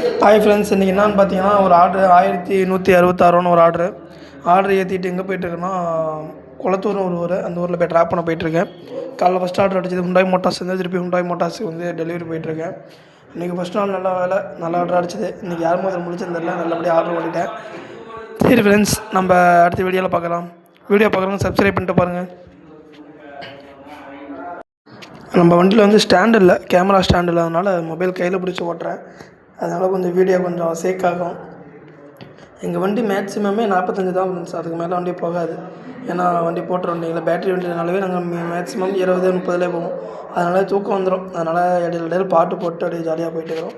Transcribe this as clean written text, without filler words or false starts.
Hi friends, இன்றைக்கி என்னான்னு பார்த்தீங்கன்னா ஒரு ஆர்டரு 1166 ஒரு ஆர்டர் ஏற்றிட்டு எங்கே போயிட்டுருக்கேன்னா குளத்தூர் ஒரு ஊர், அந்த ஊரில் போய் ட்ராப் பண்ண போயிட்டுருக்கேன். காலைல ஃபஸ்ட் ஆர்டர் அடிச்சது ஹுண்டாய் மோட்டார்ஸ் வந்து திருப்பி ஹுண்டாய் மோட்டார்ஸுக்கு வந்து டெலிவரி போயிட்டுருக்கேன். இன்றைக்கி ஃபஸ்ட் நாள் நல்ல வேலை, நல்ல ஆர்டர் அடிச்சது. இன்றைக்கி யார் முதல்ல முடிச்சது தெரியல, நல்லபடியாக ஆர்டர் பண்ணிட்டேன். சரி ஃப்ரெண்ட்ஸ், நம்ம அடுத்த வீடியோவில் பார்க்கலாம். வீடியோ பார்க்குறவங்க சப்ஸ்கிரைப் பண்ணிட்டு பாருங்கள். நம்ம வண்டியில் வந்து ஸ்டாண்ட் இல்லை, கேமரா ஸ்டாண்ட் இல்லாதனால மொபைல் கையில் பிடிச்சி ஓட்டுறேன். அதனால் கொஞ்சம் வீடியோ கொஞ்சம் சேக் ஆகும். எங்கள் வண்டி மேக்ஸிமமே 45 தான் ஃப்ரெண்ட்ஸ், அதுக்கு மேலே வண்டி போகாது. ஏன்னா வண்டி போட்டுற வண்டிங்களா, பேட்டரி வண்டினாலே நாங்கள் மேக்ஸிமம் 20-30 போவோம். அதனால் தூக்கம் வந்துடும். அதனால் இடையில பாட்டு போட்டு அப்படியே ஜாலியாக போயிட்டு இருக்கிறோம்.